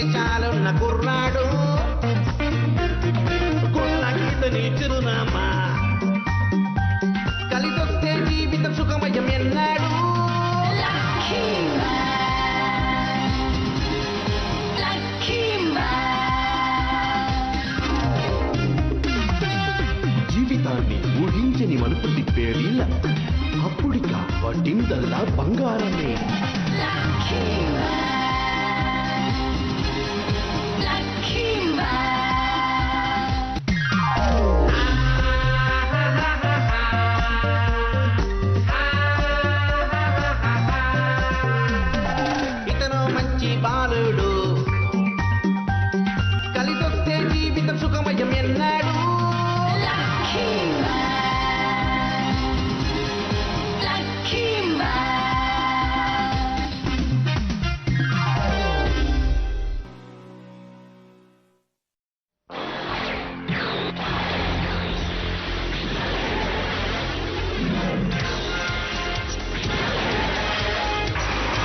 మీసాలున్న కుర్రాడు గుళ్ళకితని చిరునామా కలిసొస్తే జీవితం సుఖమయం ఎన్నాడు జీవితాన్ని ఊహించని మలుపు తిప్పేది అప్పుడిక వడ్డిందల్లా బంగారమే ఇతను మంచి బాలుడు కలిసొస్తే జీవితం సుఖమయం ఎన్నాడు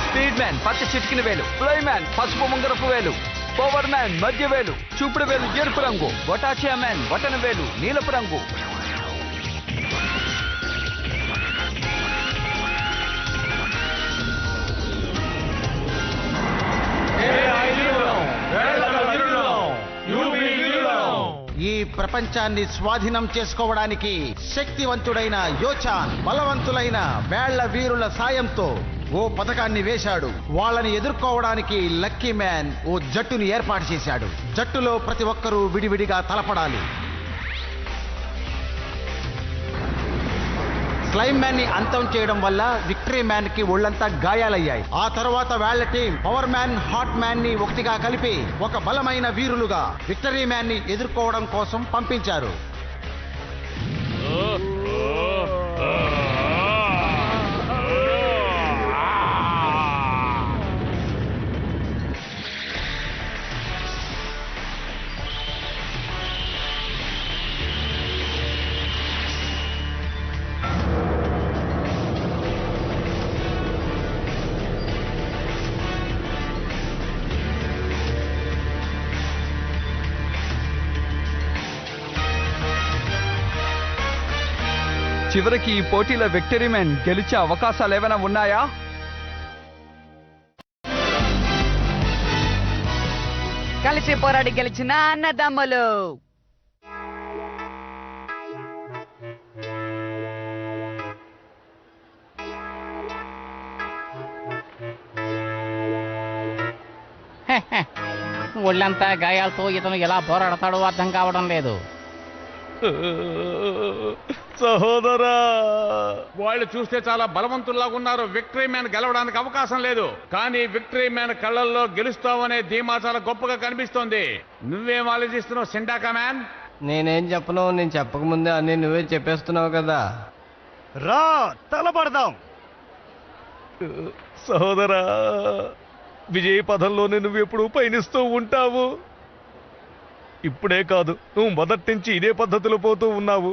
స్పీడ్ మ్యాన్ పచ్చ చిటికిన వేలు, ఫ్లై మ్యాన్ పసుపు ముంగరపు వేలు, పవర్ మ్యాన్ మధ్య వేలు, చూపుడు వేలు ఎరుపు రంగు, బొటాచియా మ్యాన్ బటన్ వేలు నీలపు రంగు. ఈ ప్రపంచాన్ని స్వాధీనం చేసుకోవడానికి శక్తివంతుడైన యోచాన్ బలవంతులైన వేళ్ల వీరుల సాయంతో ఓ పథకాన్ని వేశాడు. వాళ్ళని ఎదుర్కోవడానికి లక్కీ మ్యాన్ ఓ జట్టుని ఏర్పాటు చేశాడు. జట్టులో ప్రతి ఒక్కరూ విడివిడిగా తలపడాలి. స్లైమ్ మ్యాన్ ని అంతం చేయడం వల్ల విక్టరీ మ్యాన్ కి ఒళ్ళంతా గాయాలయ్యాయి. ఆ తర్వాత వాళ్ళ team power man, hot man ని ఒకటిగా కలిపి ఒక బలమైన వీరులుగా విక్టరీ మ్యాన్ ని ఎదుర్కోవడం కోసం పంపించారు. చివరికి ఈ పోటీలో విక్టరీ మ్యాన్ గెలిచే అవకాశాలు ఏమైనా ఉన్నాయా? కలిసి పోరాడి గెలిచిన అన్నదమ్ములు. ఒళ్ళంతా గాయాలతో ఇతను ఎలా పోరాడతాడో అర్థం కావడం లేదు. సహోదరా, వాళ్ళు చూస్తే చాలా బలవంతుల్లాగా ఉన్నారు. విక్టరీ మ్యాన్ గెలవడానికి అవకాశం లేదు. కానీ విక్టరీ మ్యాన్ కళ్ళల్లో గెలుస్తావనే ధీమా చాలా గొప్పగా కనిపిస్తోంది. నువ్వేం ఆలోచిస్తున్నావు సిండాకా మ్యాన్? నేనేం చెప్పను, నేను చెప్పకముందే అన్ని నువ్వే చెప్పేస్తున్నావు కదా. రా తలపడదాం. సహోదరా, విజయ పదంలోనే నువ్వెప్పుడు పయనిస్తూ ఉంటావు. ఇప్పుడే కాదు, నువ్వు మొదటి నుంచి ఇదే పద్ధతిలో పోతూ ఉన్నావు.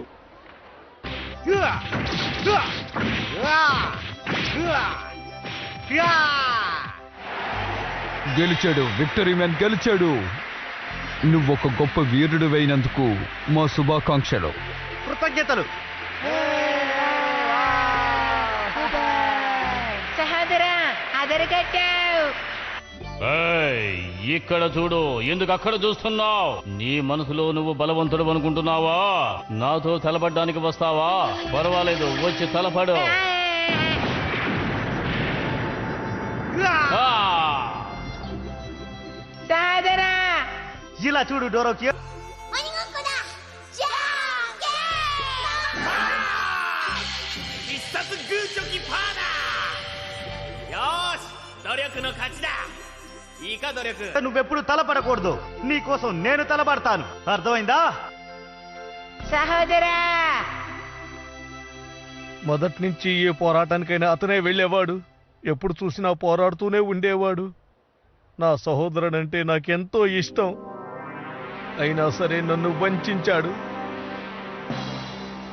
గెలిచాడు, విక్టరీ మ్యాన్ గెలిచాడు. నువ్వొక గొప్ప వీరుడు అయినందుకు మా శుభాకాంక్షలు. కృతజ్ఞతలు. సహోదరా, అదరగట్టావు. ఇక్కడ చూడు, ఎందుకు అక్కడ చూస్తున్నావు? నీ మనసులో నువ్వు బలవంతుడు అనుకుంటున్నావా? నాతో తలపడ్డానికి వస్తావా? పర్వాలేదు, వచ్చి తలపడు. సహోదరా, ఇలా చూడు డోరోకి. నువ్వెప్పుడు తలపడకూడదు. నీకోసం నేను తలపడతాను. అర్థమైందా? సహోదరా, మొదటి నుంచి ఏ పోరాటానికైనా అతనే వెళ్ళేవాడు. ఎప్పుడు చూసినా పోరాడుతూనే ఉండేవాడు. నా సహోదరుడంటే నాకెంతో ఇష్టం. అయినా సరే నన్ను వంచాడు.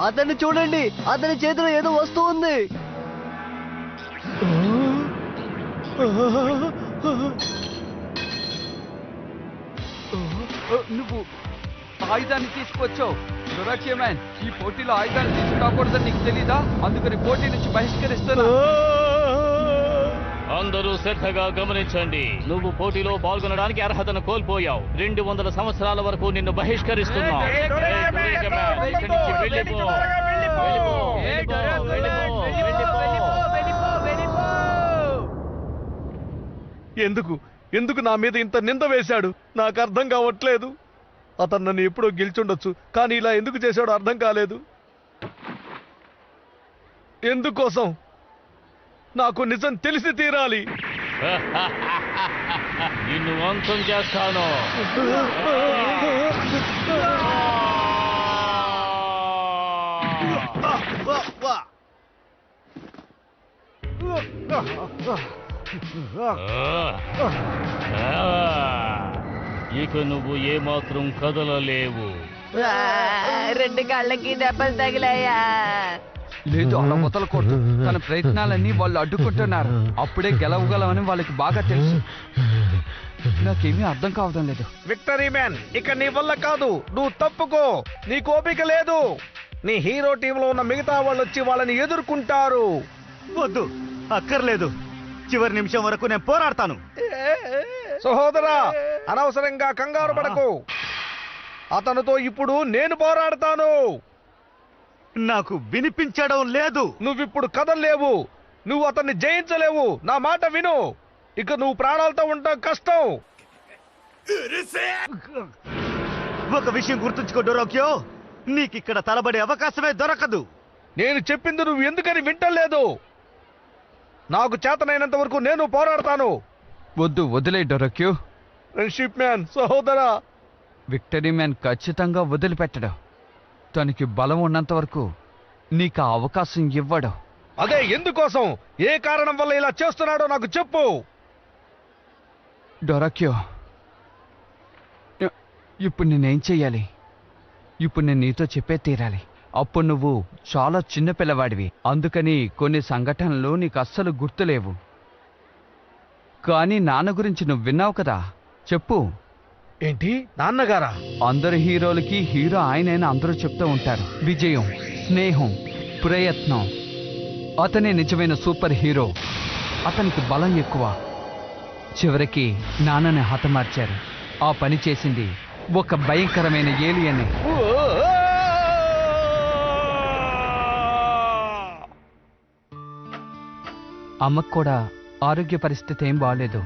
అతన్ని చూడండి, అతని చేతిలో ఏదో వస్తువు ఉంది. నువ్వు ఆయుధాన్ని తీసుకొచ్చావు. డొరాకియో మ్యాన్, ఈ పోటీలో ఆయుధాన్ని తీసుకురాకూడదని నీకు తెలీదా? అందుకని పోటీ నుంచి బహిష్కరిస్తున్నా. అందరూ శ్రద్ధగా గమనించండి. నువ్వు పోటీలో పాల్గొనడానికి అర్హతను కోల్పోయావు. 200 సంవత్సరాల వరకు నిన్ను బహిష్కరిస్తున్నా. ఎందుకు నా మీద ఇంత నింద వేశాడు? నాకు అర్థం కావట్లేదు. అతను నన్ను ఎప్పుడో గెలిచుండొచ్చు, కానీ ఇలా ఎందుకు చేశాడో అర్థం కాలేదు. ఎందుకోసం? నాకు నిజం తెలిసి తీరాలి. నిన్ను అంతం చేస్తాను. ఇక నువ్వు ఏమాత్రం కదలలేవు. రెండు కాళ్ళకి దెబ్బలు తగిలాయా? లేదు, అలా వదలకూడదు. తన ప్రయత్నాలన్నీ వాళ్ళు అడ్డుకుంటున్నారు. అప్పుడే గెలవగలమని వాళ్ళకి బాగా తెలుసు. నాకేమీ అర్థం కావడం లేదు. విక్టరీ మ్యాన్, ఇక నీ వల్ల కాదు. నువ్వు తప్పుకో. నీకు ఓపిక లేదు. నీ హీరో టీంలో ఉన్న మిగతా వాళ్ళు వచ్చి వాళ్ళని ఎదుర్కొంటారు. వద్దు, అక్కర్లేదు. చివరి నిమిషం వరకు నేను పోరాడతాను. సహోదరా, అనవసరంగా కంగారు పడకు. అతనితో ఇప్పుడు నేను పోరాడతాను. నాకు వినిపించడం లేదు. నువ్విప్పుడు కదలలేవు. నువ్వు అతన్ని జయించలేవు. నా మాట విను. ఇక నువ్వు ప్రాణాలతో ఉండటం కష్టం. ఒక విషయం గుర్తుంచుకో డొరాకియో, నీకిక్కడ తలబడే అవకాశమే దొరకదు. నేను చెప్పింది నువ్వు ఎందుకని వింటలేదు? నాకు చేతనైనంత వరకు నేను పోరాడతాను. వద్దు, వదిలే డొరాకియో. ఫ్రెండ్షిప్ మ్యాన్, సహోదరా. విక్టరీ మ్యాన్ ఖచ్చితంగా వదిలిపెట్టడు. తనకి బలం ఉన్నంత వరకు నీకు ఆ అవకాశం ఇవ్వడు. అదే ఎందుకోసం, ఏ కారణం వల్ల ఇలా చేస్తున్నాడో నాకు చెప్పు. డొరాకియో, ఇప్పుడు నేనేం చెయ్యాలి? ఇప్పుడు నేను నీతో చెప్పే తీరాలి. అప్పుడు నువ్వు చాలా చిన్న పిల్లవాడివి. అందుకని కొన్ని సంఘటనలు నీకు అస్సలు గుర్తులేవు. కానీ నాన్న గురించి నువ్వు విన్నావు కదా, చెప్పు. ఏంటి, నాన్నగారా? అందరు హీరోలకి హీరో ఆయనైనా అందరూ చెప్తూ ఉంటారు. విజయం, స్నేహం, ప్రయత్నం. అతనే నిజమైన సూపర్ హీరో. అతనికి బలం ఎక్కువ. చివరికి నాన్నని హతమార్చారు. ఆ పని చేసింది ఒక భయంకరమైన ఏలియనే. అమ్మకు కూడా ఆరోగ్య పరిస్థితి ఏం బాలేదు.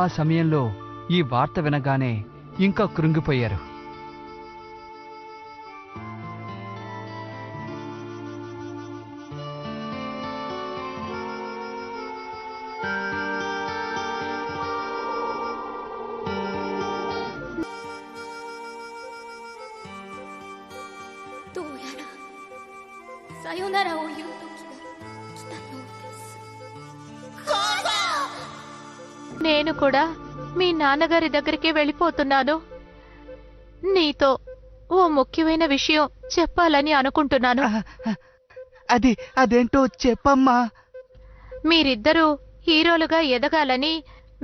ఆ సమయంలో ఈ వార్త వినగానే ఇంకా కృంగిపోయారు. నేను కూడా మీ నాన్నగారి దగ్గరికి వెళ్ళిపోతున్నాను. నీతో ఓ ముఖ్యమైన విషయం చెప్పాలని అనుకుంటున్నాను. అదేంటో చెప్పమ్మా. మీరిద్దరూ హీరోలుగా ఎదగాలని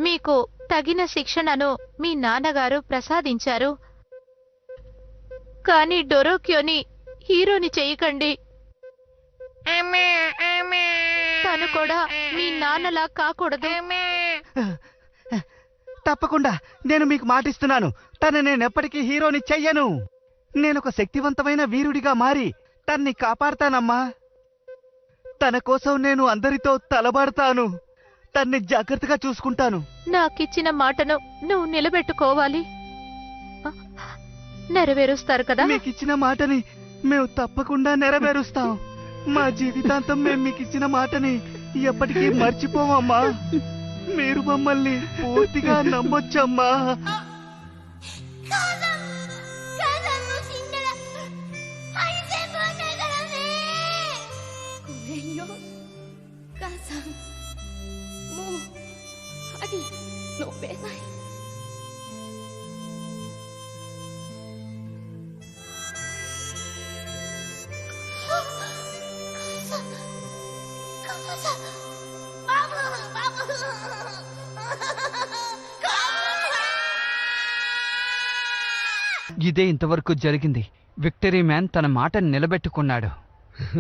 మీకు తగిన శిక్షణను మీ నాన్నగారు ప్రసాదించారు. కానీ డొరాకియోని హీరోని చేయకండి. తను కూడా మీ నాన్నలా కాకూడదు. తప్పకుండా నేను మీకు మాటిస్తున్నాను. తను నేనెప్పటికీ హీరోని చెయ్యను. నేనొక శక్తివంతమైన వీరుడిగా మారి తన్ని కాపాడతానమ్మా. తన కోసం నేను అందరితో తలబడతాను. తన్ని జాగ్రత్తగా చూసుకుంటాను. నాకిచ్చిన మాటను నువ్వు నిలబెట్టుకోవాలి. నెరవేరుస్తారు కదా? మీకిచ్చిన మాటని మేము తప్పకుండా నెరవేరుస్తాం. మా జీవితాంతం మేము మీకిచ్చిన మాటని ఎప్పటికీ మర్చిపోమమ్మా. మీరు మమ్మల్ని పూర్తిగా నమ్మొచ్చమ్మా. ఇదే ఇంతవరకు జరిగింది. విక్టరీ మ్యాన్ తన మాటను నిలబెట్టుకున్నాడు.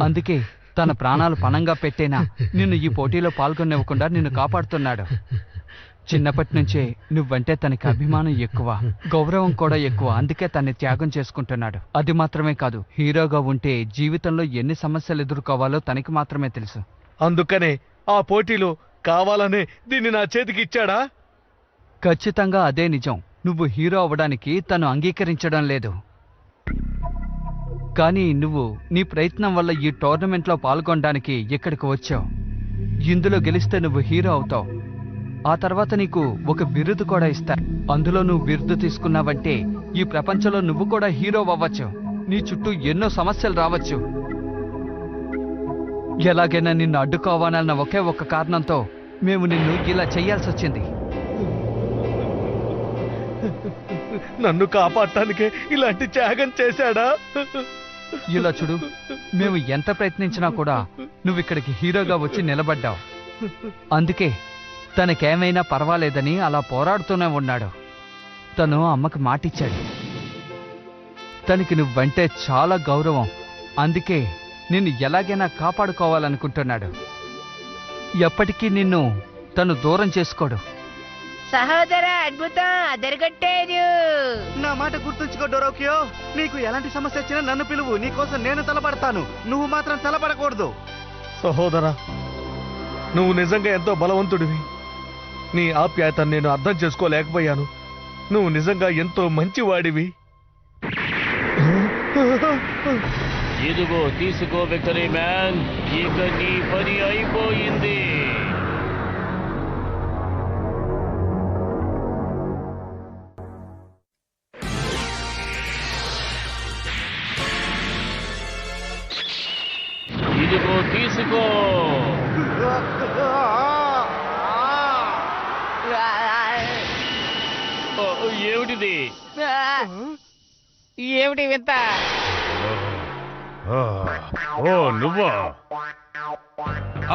అందుకే తన ప్రాణాలు పణంగా పెట్టేనా నిన్ను ఈ పోటీలో పాల్గొనివ్వకుండా నిన్ను కాపాడుతున్నాడు. చిన్నప్పటి నుంచే నువ్వంటే తనకి అభిమానం ఎక్కువ, గౌరవం కూడా ఎక్కువ. అందుకే తన్ని త్యాగం చేసుకుంటున్నాడు. అది మాత్రమే కాదు, హీరోగా ఉంటే జీవితంలో ఎన్ని సమస్యలు ఎదుర్కోవాలో తనకి మాత్రమే తెలుసు. అందుకనే ఆ పోటీలో కావాలనే దీన్ని నా చేతికి ఇచ్చాడా? ఖచ్చితంగా అదే నిజం. నువ్వు హీరో అవ్వడానికి తను అంగీకరించడం లేదు. కానీ నువ్వు నీ ప్రయత్నం వల్ల ఈ టోర్నమెంట్లో పాల్గొనడానికి ఇక్కడికి వచ్చావు. ఇందులో గెలిస్తే నువ్వు హీరో అవుతావు. ఆ తర్వాత నీకు ఒక బిరుదు కూడా ఇస్తారు. అందులో నువ్వు బిరుదు తీసుకున్నావంటే ఈ ప్రపంచంలో నువ్వు కూడా హీరో అవ్వచ్చు. నీ చుట్టూ ఎన్నో సమస్యలు రావచ్చు. ఎలాగైనా నిన్ను అడ్డుకోవాలన్న ఒకే ఒక్క కారణంతో మేము నిన్ను ఇలా చెయ్యాల్సి వచ్చింది. నన్ను కాపాడటానికే ఇలాంటి త్యాగం చేశాడా? ఇలా చూడు, మేము ఎంత ప్రయత్నించినా కూడా నువ్వు ఇక్కడికి హీరోగా వచ్చి నిలబడ్డావు. అందుకే తనకేమైనా పర్వాలేదని అలా పోరాడుతూనే ఉన్నాడు. తను అమ్మకి మాటిచ్చాడు. తనకి నువ్వంటే చాలా గౌరవం. అందుకే నిన్ను ఎలాగైనా కాపాడుకోవాలనుకుంటున్నాడు. ఎప్పటికీ నిన్ను తను దూరం చేసుకోడు. సహోదర అద్భుతం అదరగొట్టారు. నా మాట గుర్తుంచుకో డోరోకియో. నీకు ఎలాంటి సమస్య వచ్చినా నన్ను పిలువు. నీకోసం నేను తలపడతాను. నువ్వు మాత్రం తలపడకూడదు. సహోదరా, నువ్వు నిజంగా ఎంతో బలవంతుడివి. నీ ఆప్యాయతను నేను అర్థం చేసుకోలేకపోయాను. నువ్వు నిజంగా ఎంతో మంచివాడివి. ఇదిగో తీసుకో విక్టరీ మ్యాన్, ఇక నీ పని అయిపోయింది. ఇదిగో తీసుకో. ఏమిటిది? ఏమిటి వింత? ఓ నువ్వా?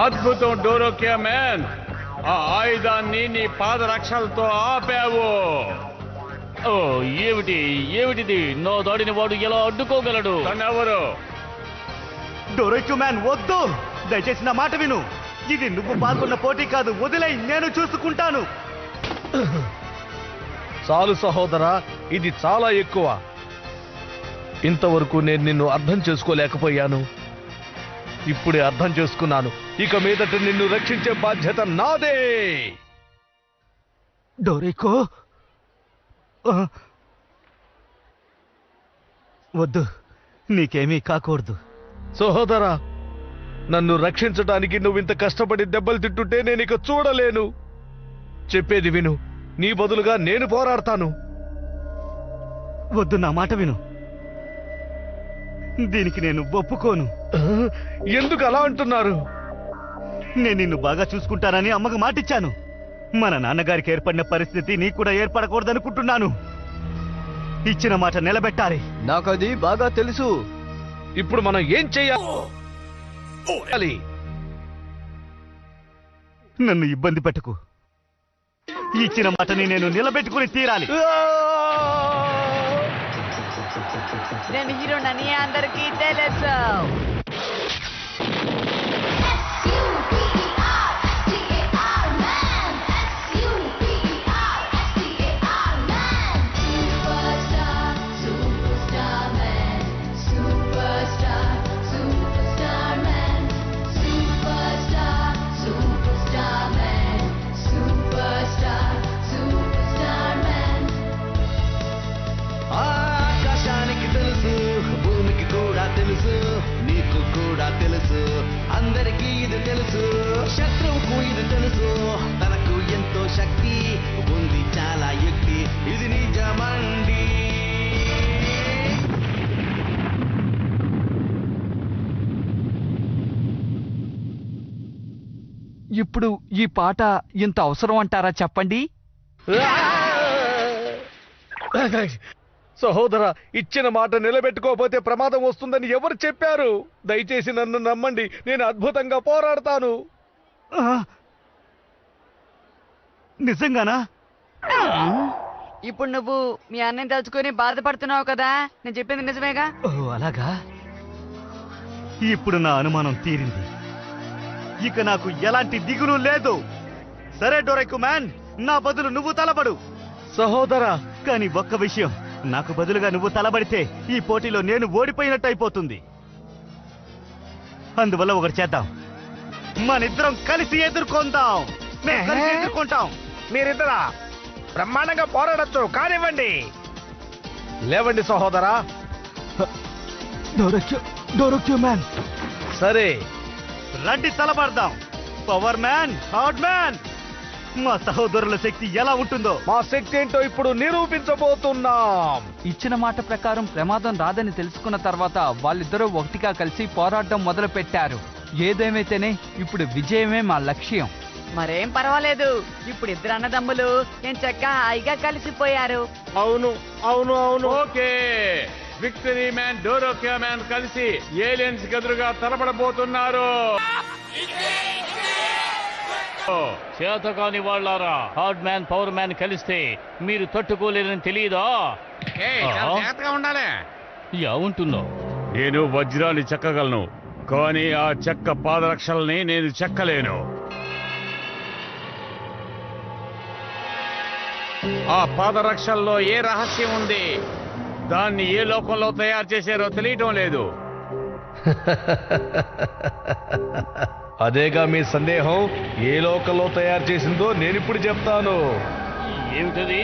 అద్భుతం డోరోకియా మ్యాన్. ఆ ఆయుధాన్ని నీ పాదరక్షలతో ఆపావు. ఓ ఏమిటిది? నా దాడిని వాడు ఎలా అడ్డుకోగలడు? తనెవరు? డోరోకియో మ్యాన్ వద్దు. దయచేసి నా మాట విను. ఇది నువ్వు పాల్గొన్న పోటీ కాదు. వదిలేయ్, నేను చూసుకుంటాను. చాలు సహోదరా, ఇది చాలా ఎక్కువ. ఇంతవరకు నేను నిన్ను అర్థం చేసుకోలేకపోయాను. ఇప్పుడే అర్థం చేసుకున్నాను. ఇక మీదట నిన్ను రక్షించే బాధ్యత నాదే. డోరేకో వద్దు, నీకేమీ కాకూడదు. సహోదరా, నన్ను రక్షించడానికి నువ్వింత కష్టపడి దెబ్బలు తింటుంటే నేను ఇక చూడలేను. చెప్పేది విను. నీ బదులుగా నేను పోరాడతాను. వద్దు, నా మాట విను. దీనికి నేను ఒప్పుకోను. ఎందుకు అలా అంటున్నారు? నేను నిన్ను బాగా చూసుకుంటానని అమ్మకు మాటిచ్చాను. మన నాన్నగారికి ఏర్పడిన పరిస్థితి నీకు కూడా ఏర్పడకూడదనుకుంటున్నాను. ఇచ్చిన మాట నిలబెట్టాలి. నాకది బాగా తెలుసు. ఇప్పుడు మనం ఏం చెయ్యాలి? నన్ను ఇబ్బంది పెట్టకు. ఇచ్చిన మాటని నేను నిలబెట్టుకుని తీరాలి. నేను హీరోనని అందరికీ తెలుసు. ఆకాశానికి తెలుసు, భూమికి కూడా తెలుసు, నీకు కూడా తెలుసు, అందరికీ ఇది తెలుసు. శత్రువుకు ఇది తెలుసు, తనకు ఎంతో శక్తి ఉంది, చాలా యుక్తి, ఇది నిజమండి. ఇప్పుడు ఈ పాట ఇంత అవసరం అంటారా చెప్పండి? సహోదరా, ఇచ్చిన మాట నిలబెట్టుకోకపోతే ప్రమాదం వస్తుందని ఎవరు చెప్పారు? దయచేసి నన్ను నమ్మండి. నేను అద్భుతంగా పోరాడతాను. నిజంగానా? ఇప్పుడు నువ్వు మీ అన్నని తలుచుకొని బాధపడుతున్నావు కదా, నేను చెప్పింది నిజమేగా? ఓ అలాగా, ఇప్పుడు నా అనుమానం తీరింది. ఇక నాకు ఎలాంటి దిగులు లేదు. సరే డోరైకు మ్యాన్, నా బదులు నువ్వు తలబడు. సహోదరా, కానీ ఒక్క విషయం, నాకు బదులుగా నువ్వు తలబడితే ఈ పోటీలో నేను ఓడిపోయినట్టు అయిపోతుంది. అందువల్ల ఒకటి చేద్దాం, మనిద్దరం కలిసి ఎదుర్కొందాం. మేము కలిసి ఎదుర్కొంటాం. మీరిద్దరా బ్రహ్మాండంగా పోరాడొచ్చు, కానివ్వండి. లేవండి సహోదరా. డోరోక్యో మ్యాన్. సరే, రండి తలబడదాం. పవర్ మ్యాన్, హార్డ్ మ్యాన్, మా సహోదరుల శక్తి ఎలా ఉంటుందో మా శక్తి ఏంటో ఇప్పుడు నిరూపించబోతున్నాం. ఇచ్చిన మాట ప్రకారం ప్రమాదం రాదని తెలుసుకున్న తర్వాత వాళ్ళిద్దరూ ఒకటిగా కలిసి పోరాటం మొదలు పెట్టారు. ఏదేమైతేనే ఇప్పుడు విజయమే మా లక్ష్యం. మరేం పర్వాలేదు, ఇప్పుడు ఇద్దరు అన్నదమ్ములు ఏం చక్కగా హాయిగా కలిసిపోయారు. అవును అవును అవును. ఓకే, విక్టరీ మ్యాన్, డోరోకియా మ్యాన్ కలిసి ఏలియన్స్ ఎదురుగా తలపడబోతున్నారు. చేతకాని వాళ్ళారా, హార్డ్ మ్యాన్ పవర్ మ్యాన్ కలిస్తే మీరు తట్టుకోలేరని తెలియదా? జాగ్రత్తగా ఉండాలి. ఉంటున్నావు. నేను వజ్రాన్ని చెక్కగలను, కానీ ఆ చెక్క పాదరక్షల్ని నేను చెక్కలేను. ఆ పాదరక్షల్లో ఏ రహస్యం ఉంది, దాన్ని ఏ లోకంలో తయారు చేశారో తెలియటం లేదు. అదేగా మీ సందేహం? ఏ లోకంలో తయారు చేసిందో నేనిప్పుడు చెప్తాను. ఏమిటది?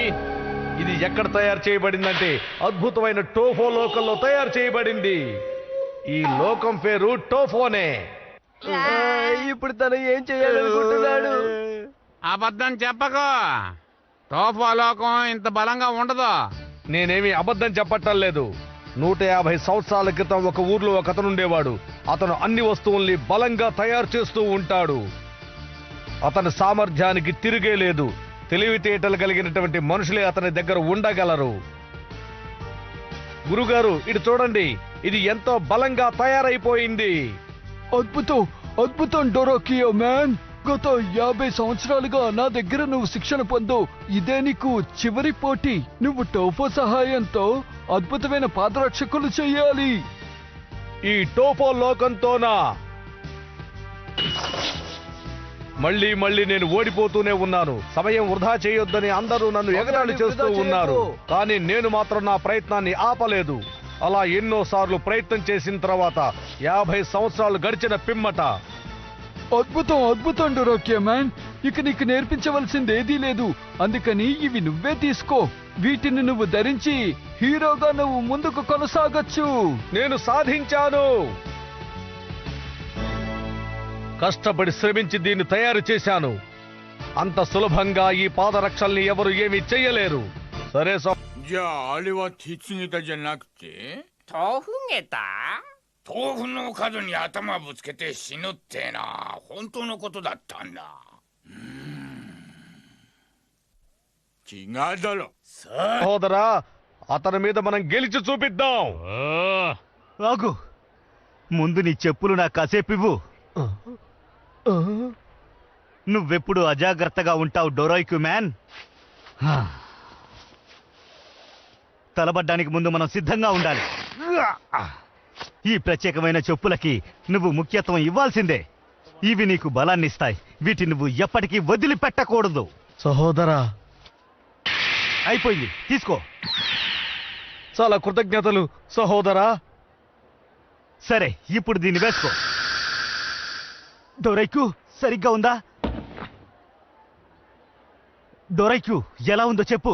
ఇది ఎక్కడ తయారు చేయబడిందంటే అద్భుతమైన టోఫో లోకంలో తయారు చేయబడింది. ఈ లోకం పేరు టోఫోనే. ఇప్పుడు తను ఏం చేయాలనుకుంటున్నాడు? అబద్ధం చెప్పకో, టోఫో లోకం ఇంత బలంగా ఉండదు. నేనేమి అబద్ధం చెప్పటం లేదు. 150 సంవత్సరాల క్రితం ఒక ఊర్లో ఒక అతను ఉండేవాడు. అతను అన్ని వస్తువుల్ని బలంగా తయారు చేస్తూ ఉంటాడు. అతని సామర్థ్యానికి తిరిగే లేదు. తెలివితేటలు కలిగినటువంటి మనుషులే అతని దగ్గర ఉండగలరు. గురుగారు, ఇటు చూడండి, ఇది ఎంతో బలంగా తయారైపోయింది. అద్భుతం, అద్భుతం డోరోకియో మ్యాన్. గత 50 సంవత్సరాలుగా నా దగ్గర నువ్వు శిక్షణ పొందు. ఇదే నీకు చివరి పోటీ. నువ్వు టోఫో సహాయంతో అద్భుతమైన పాదరక్షకులు చెయ్యాలి. ఈ టోఫో లోకంతోనా? మళ్ళీ మళ్ళీ నేను ఓడిపోతూనే ఉన్నాను. సమయం వృధా చేయొద్దని అందరూ నన్ను ఎగతాళి చేస్తూ ఉన్నారు. కానీ నేను మాత్రం నా ప్రయత్నాన్ని ఆపలేదు. అలా ఎన్నోసార్లు ప్రయత్నం చేసిన తర్వాత 50 సంవత్సరాలు గడిచిన పిమ్మట అద్భుతం, అద్భుతం డోరోకియో మ్యాన్. ఇక నీకు నేర్పించవలసింది ఏదీ లేదు. అందుకని ఇవి నువ్వే తీసుకో. వీటిని నువ్వు ధరించి హీరోగా నువ్వు ముందుకు కొనసాగొచ్చు. నేను సాధించాను. కష్టపడి శ్రమించి దీన్ని తయారు చేశాను. అంత సులభంగా ఈ పాదరక్షల్ని ఎవరు ఏమీ చెయ్యలేరు. సరే సహోదరా, అతని మీద మనం గెలిచి చూపిద్దాం. ఆగు, ముందు నీ చెప్పులు నాకు కాసేపివ్వు. నువ్వెప్పుడు అజాగ్రత్తగా ఉంటావు డోరోయికు మ్యాన్. తలబడ్డానికి ముందు మనం సిద్ధంగా ఉండాలి. ఈ ప్రత్యేకమైన చెప్పులకి నువ్వు ముఖ్యత్వం ఇవ్వాల్సిందే. ఇవి నీకు బలాన్నిస్తాయి. వీటిని నువ్వు ఎప్పటికీ వదిలిపెట్టకూడదు. సహోదరా, అయిపోయింది, తీసుకో. చాలా కృతజ్ఞతలు సహోదరా. సరే, ఇప్పుడు దీన్ని వేసుకో. డోరైకు సరిగ్గా ఉందా? డోరైకు ఎలా ఉందో చెప్పు.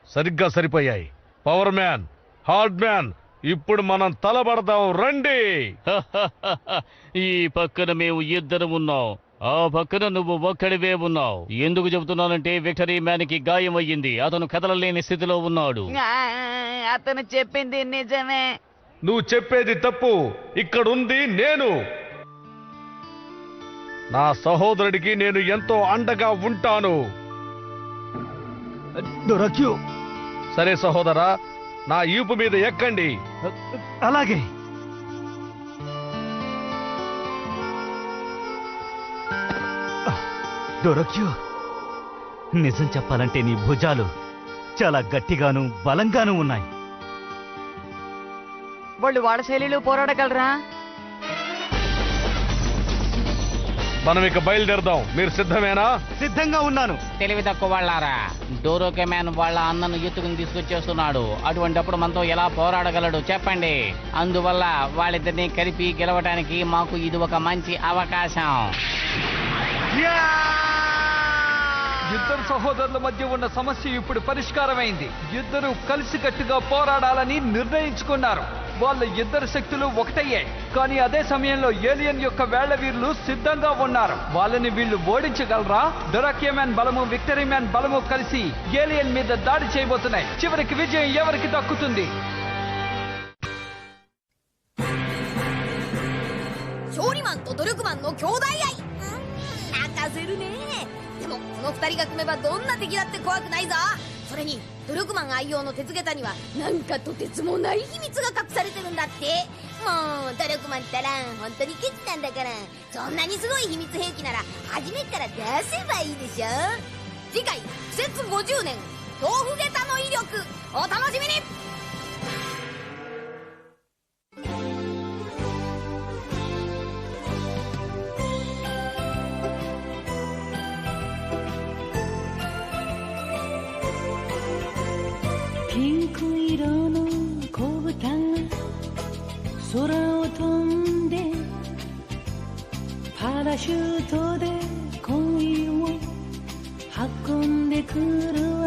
సరిగ్గా సరిపోయాయి. పవర్ మ్యాన్, హార్డ్ మ్యాన్, ఇప్పుడు మనం తలబడదాం, రండి. ఈ పక్కన మేము ఇద్దరం ఉన్నాం, ఆ పక్కన నువ్వు ఒక్కడివే ఉన్నావు. ఎందుకు చెబుతున్నానంటే విక్టరీ మ్యాన్ కి గాయం అయ్యింది. అతను కదలలేని స్థితిలో ఉన్నాడు. అతను చెప్పింది నిజమే. నువ్వు చెప్పేది తప్పు. ఇక్కడుంది నేను. నా సహోదరుడికి నేను ఎంతో అండగా ఉంటాను. డోరోక్యో. సరే సహోదరా, నా ఈపు మీద ఎక్కండి. అలాగే. డోరోక్యో, నిజం చెప్పాలంటే నీ భుజాలు చాలా గట్టిగాను బలంగాను ఉన్నాయి. వాళ్ళు వాళ్ళ శైలిలో పోరాడగలరా? మనం ఇక బయలుదేరదాం. మీరు సిద్ధమేనా? సిద్ధంగా ఉన్నాను. తెలివి తక్కువ వాళ్ళారా, డోరోకే మ్యాన్ వాళ్ళ అన్నను ఎత్తుకుని తీసుకొచ్చేస్తున్నాడు. అటువంటప్పుడు మనతో ఎలా పోరాడగలడు చెప్పండి. అందువల్ల వాళ్ళిద్దరిని కలిపి గెలవడానికి మాకు ఇది ఒక మంచి అవకాశం. ఇద్దరు సహోదరుల మధ్య ఉన్న సమస్య ఇప్పుడు పరిష్కారమైంది. ఇద్దరు కలిసికట్టుగా పోరాడాలని నిర్ణయించుకున్నారు. వాళ్ళ ఇద్దరు శక్తులు ఒకటయ్యాయి. కానీ అదే సమయంలో ఏలియన్ యొక్క వేళ్ల వీరులు సిద్ధంగా ఉన్నారు. వాళ్ళని వీళ్ళు ఓడించగలరా? డొరాకే మ్యాన్ బలము, విక్టరీ మ్యాన్ బలము కలిసి ఏలియన్ మీద దాడి చేయబోతున్నాయి. చివరికి విజయం ఎవరికి దక్కుతుంది? షోరిమాన్ తో డొరుకుమాన్の兄弟愛泣かせるね。でもこの二人が組めばどんな敵だって怖くないぞ。それにドルクマン愛用の鉄下駄にはなんかとてつもない秘密が隠されてるんだって。もうドルクマンったら本当にケチなんだから、そんなにすごい秘密兵器なら初めから出せばいいでしょ。次回苦節50年豆腐下駄の威力、お楽しみに。ピンク色の子豚が空を飛んでパラシュートで恋を運んでくるわ。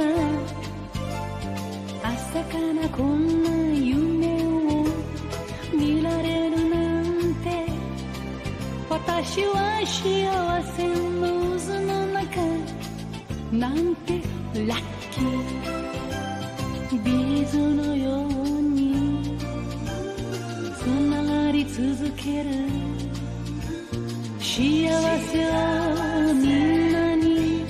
朝からこんな夢を見られるなんて、私は幸せの渦の中なんてラッキー。ビーズのようにつながり続ける幸せをみんなに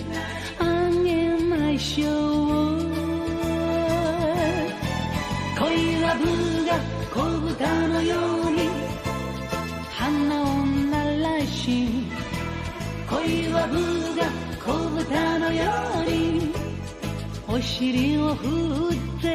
あげましょう。恋はブが子豚のように花を鳴らし、恋はブが子豚のようにお尻を振って